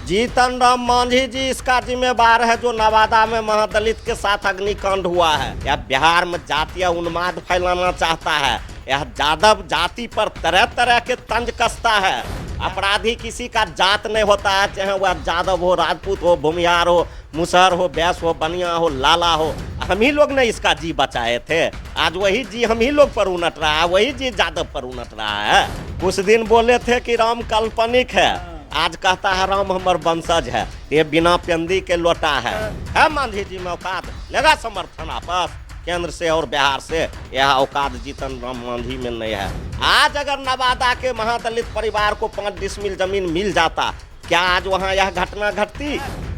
जीतन राम मांझी जी इसका जिम्मेवार है जो नवादा में महादलित के साथ अग्निकांड हुआ है। यह बिहार में जातीय उन्माद फैलाना चाहता है। यह यादव जाति पर तरह तरह के तंज कसता है। अपराधी किसी का जात नहीं होता है, चाहे वह यादव हो, राजपूत हो, भूमिहार हो, मुसहर हो, बैस हो, बनिया हो, लाला हो। हम ही लोग ने इसका जी बचाए थे। आज वही जी हम ही लोग पर उनट रहा है, वही जी यादव पर उनट रहा है। कुछ दिन बोले थे कि राम काल्पनिक है, आज कहता है राम हमार वंशज है। ये बिना पेंदी के लोटा है मांझी जी में औकात लेगा समर्थन आपस केंद्र से और बिहार से। यह औकात जीतन राम मांझी में नहीं है। आज अगर नवादा के महादलित परिवार को 5 डिसमिल जमीन मिल जाता, क्या आज वहां यह घटना घटती?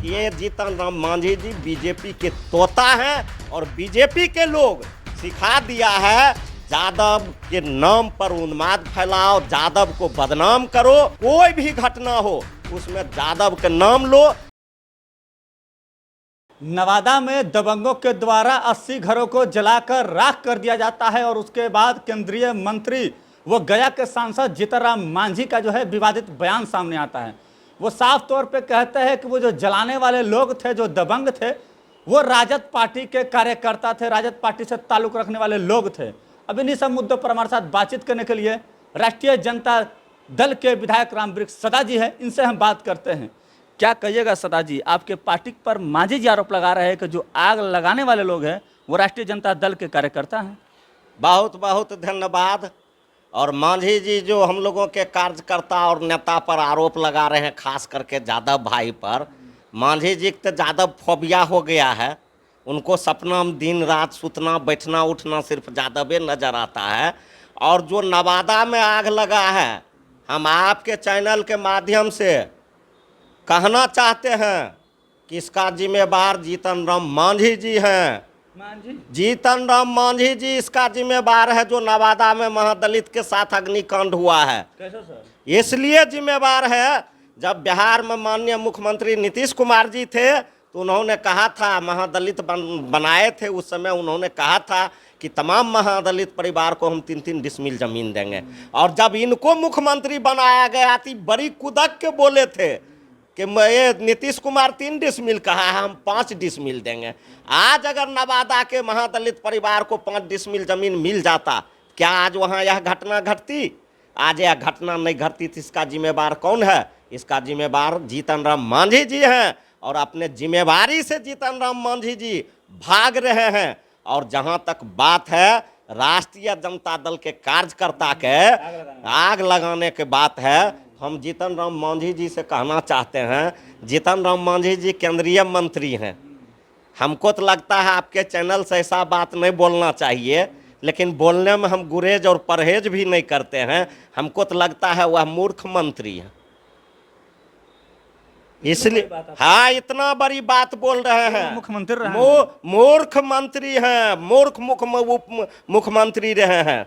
ये जीतन राम मांझी जी बीजेपी के तोता हैं और बीजेपी के लोग सिखा दिया है यादव के नाम पर उन्माद फैलाओ, यादव को बदनाम करो। कोई भी घटना हो उसमें यादव के नाम लो। नवादा में दबंगों के द्वारा 80 घरों को जलाकर राख कर दिया जाता है और उसके बाद केंद्रीय मंत्री वो गया के सांसद जीतन राम मांझी का जो है विवादित बयान सामने आता है। वो साफ तौर पे कहते हैं कि वो जो जलाने वाले लोग थे, जो दबंग थे, वो राजद पार्टी के कार्यकर्ता थे, राजद पार्टी से ताल्लुक रखने वाले लोग थे। अब इन्हीं सब मुद्दों पर हमारे साथ बातचीत करने के लिए राष्ट्रीय जनता दल के विधायक रामवृक्ष सदा जी हैं, इनसे हम बात करते हैं। क्या कहिएगा सदा जी, आपके पार्टी पर मांझी जी आरोप लगा रहे हैं कि जो आग लगाने वाले लोग हैं वो राष्ट्रीय जनता दल के कार्यकर्ता हैं। बहुत बहुत धन्यवाद। और मांझी जी जो हम लोगों के कार्यकर्ता और नेता पर आरोप लगा रहे हैं, खास करके यादव भाई पर। मांझी जी तो यादव फोबिया हो गया है। उनको सपना में दिन रात सुतना बैठना उठना सिर्फ यादवे नजर आता है। और जो नवादा में आग लगा है, हम आपके चैनल के माध्यम से कहना चाहते हैं कि इसका जिम्मेवार जीतन राम मांझी जी हैं। जीतन राम मांझी जी इसका जिम्मेवार है जो नवादा में महादलित के साथ अग्निकांड हुआ है। कैसे सर? इसलिए जिम्मेवार है, जब बिहार में माननीय मुख्यमंत्री नीतीश कुमार जी थे तो उन्होंने कहा था, महादलित बनाए थे उस समय, उन्होंने कहा था कि तमाम महादलित परिवार को हम 3-3 डिसमिल जमीन देंगे। और जब इनको मुख्यमंत्री बनाया गया थी, बड़ी कुदक के बोले थे कि ये नीतीश कुमार 3 डिसमिल कहा है, हम 5 डिसमिल देंगे। आज अगर नवादा के महादलित परिवार को 5 डिसमिल जमीन मिल जाता, क्या आज वहाँ यह घटना घटती? आज यह घटना नहीं घटती थी। इसका जिम्मेवार कौन है? इसका जिम्मेवार जीतन राम मांझी जी हैं। और अपने जिम्मेवारी से जीतन राम मांझी जी भाग रहे हैं। और जहाँ तक बात है राष्ट्रीय जनता दल के कार्यकर्ता के आग लगाने के बात है, हम जीतन राम मांझी जी से कहना चाहते हैं, जीतन राम मांझी जी केंद्रीय मंत्री हैं। हमको तो लगता है आपके चैनल से ऐसा बात नहीं बोलना चाहिए, लेकिन बोलने में हम गुरेज और परहेज भी नहीं करते हैं। हमको तो लगता है वह मूर्ख मंत्री है, इसलिए हाँ इतना बड़ी बात बोल रहे हैं। मुख्यमंत्री मूर्ख मंत्री हैं, मूर्ख मुख्यमंत्री रहे हैं।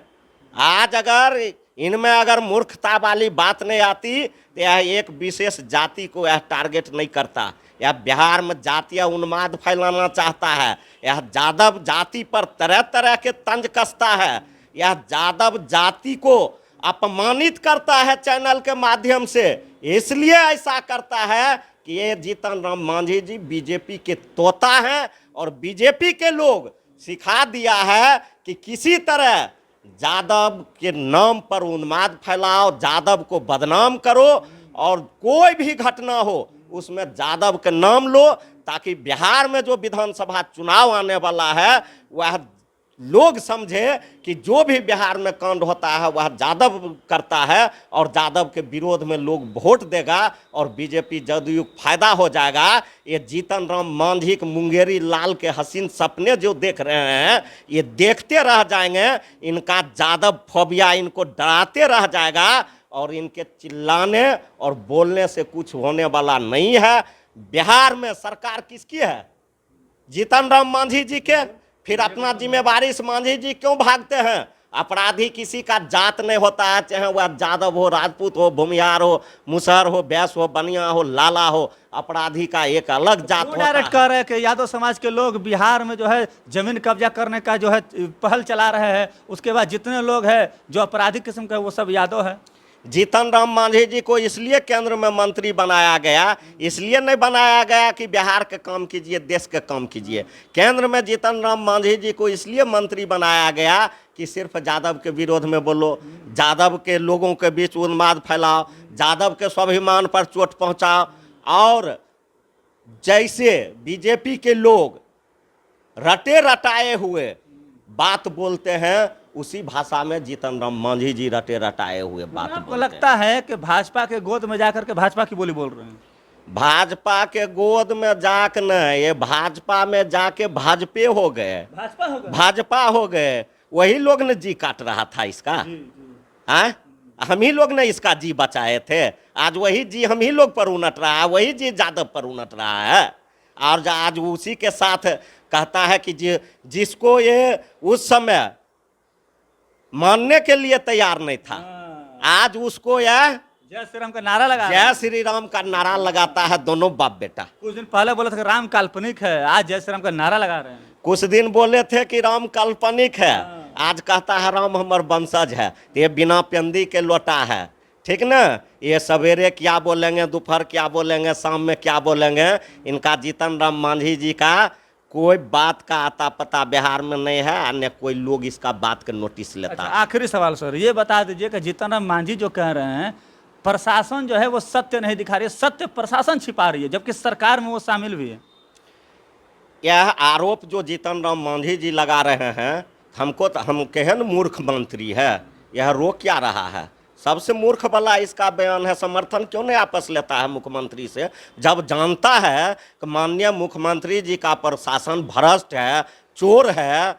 आज अगर इनमें अगर मूर्खता वाली बात नहीं आती तो यह एक विशेष जाति को यह टारगेट नहीं करता। यह बिहार में जातीय उन्माद फैलाना चाहता है। यह यादव जाति पर तरह तरह के तंज कसता है। यह यादव जाति को अपमानित करता है चैनल के माध्यम से। इसलिए ऐसा करता है कि ये जीतन राम मांझी जी बीजेपी के तोता हैं और बीजेपी के लोग सिखा दिया है कि किसी तरह यादव के नाम पर उन्माद फैलाओ, यादव को बदनाम करो। और कोई भी घटना हो उसमें यादव के नाम लो, ताकि बिहार में जो विधानसभा चुनाव आने वाला है वह लोग समझे कि जो भी बिहार में कांड होता है वह यादव करता है और यादव के विरोध में लोग वोट देगा और बीजेपी जदयू फायदा हो जाएगा। ये जीतन राम मांझी के मुंगेरी लाल के हसीन सपने जो देख रहे हैं, ये देखते रह जाएंगे। इनका यादव फोबिया इनको डराते रह जाएगा और इनके चिल्लाने और बोलने से कुछ होने वाला नहीं है। बिहार में सरकार किसकी है? जीतन राम मांझी जी के। फिर अपना जिम्मेवारी से मांझी जी क्यों भागते हैं? अपराधी किसी का जात नहीं होता है, चाहे वह यादव हो, राजपूत हो, भूमिहार हो, मुसहर हो, बैस हो, बनिया हो, लाला हो। अपराधी का एक अलग जात होता है। डायरेक्ट कह रहे हैं कि यादव समाज के लोग बिहार में जो है जमीन कब्जा करने का जो है पहल चला रहे हैं, उसके बाद जितने लोग हैं जो अपराधी किस्म के वो सब यादव है। जीतन राम मांझी जी को इसलिए केंद्र में मंत्री बनाया गया, इसलिए नहीं बनाया गया कि बिहार के काम कीजिए, देश के काम कीजिए। केंद्र में जीतन राम मांझी जी को इसलिए मंत्री बनाया गया कि सिर्फ यादव के विरोध में बोलो, यादव के लोगों के बीच उन्माद फैलाओ, यादव के स्वाभिमान पर चोट पहुंचाओ। और जैसे बीजेपी के लोग रटे रटाए हुए बात बोलते हैं, उसी भाषा में जीतन राम मांझी जी रटे रटाए हुए बात आपको बोलते हैं। लगता है कि भाजपा के गोद में जाकर के भाजपा की बोली बोल रहे हैं? भाजपा के गोद में जाके न, ये भाजपा में जाके भाजपे हो गए, भाजपा होगा। भाजपा हो गए। वही लोग ने जी काट रहा था इसका, हाँ, हम ही लोग ने इसका जी बचाए थे। आज वही जी हम ही लोग पर उनट रहा है, वही जी यादव पर उनट रहा है। और आज उसी के साथ कहता है कि जिसको ये उस समय मानने के लिए तैयार नहीं था, आज उसको यह जय श्री राम का नारा लगा रहे हैं। जय श्री राम का नारा लगाता है दोनों बाप बेटा। कुछ दिन पहले बोला था कि राम काल्पनिक है, आज जय श्री राम का नारा लगा रहे हैं। कुछ दिन बोले थे कि राम काल्पनिक है, आज कहता है राम हमर वंशज है। ये बिना पेंदी के लोटा है, ठीक ना। ये सवेरे क्या बोलेंगे, दोपहर क्या बोलेंगे, शाम में क्या बोलेंगे, इनका जीतन राम मांझी जी का कोई बात का आता पता बिहार में नहीं है, अन्य कोई लोग इसका बात का नोटिस लेता अच्छा, है। आखिरी सवाल सर, ये बता दीजिए कि जीतन राम मांझी जो कह रहे हैं प्रशासन जो है वो सत्य नहीं दिखा रही है, सत्य प्रशासन छिपा रही है, जबकि सरकार में वो शामिल भी है। यह आरोप जो जीतन राम मांझी जी लगा रहे हैं, हमको तो हम कहे न मूर्ख मंत्री है, यह रोक क्या रहा है? सबसे मूर्ख वाला इसका बयान है। समर्थन क्यों नहीं आपस लेता है मुख्यमंत्री से, जब जानता है कि माननीय मुख्यमंत्री जी का प्रशासन भ्रष्ट है, चोर है,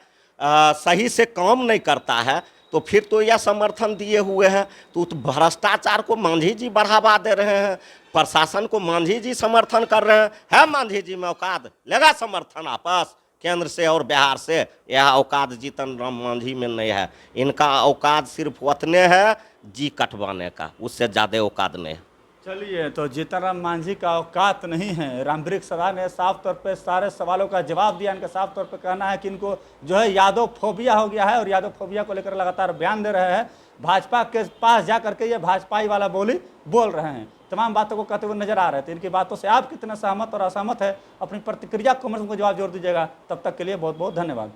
सही से काम नहीं करता है, तो फिर तो यह समर्थन दिए हुए हैं। तो भ्रष्टाचार को मांझी जी बढ़ावा दे रहे हैं, प्रशासन को मांझी जी समर्थन कर रहे हैं। है मांझी जी में औकात, लेगा समर्थन आपस केंद्र से और बिहार से? यह औकात जीतन राम मांझी में नहीं है। इनका औकात सिर्फ उतने है जी कटवाने का, उससे ज़्यादा औकात नहीं है। चलिए, तो जीतन राम मांझी का औकात नहीं है। रामवृक्ष सदा ने साफ तौर पे सारे सवालों का जवाब दिया। इनका साफ तौर पे कहना है कि इनको जो है यादव फोबिया हो गया है और यादव फोबिया को लेकर लगातार बयान दे रहे हैं। भाजपा के पास जा करके ये भाजपाई वाला बोली बोल रहे हैं, तमाम बातों को कहते हुए नजर आ रहे थे। इनकी बातों से आप कितने सहमत और असहमत है, अपनी प्रतिक्रिया कमेंट्स को जवाब जरूर दीजिएगा। तब तक के लिए बहुत बहुत धन्यवाद।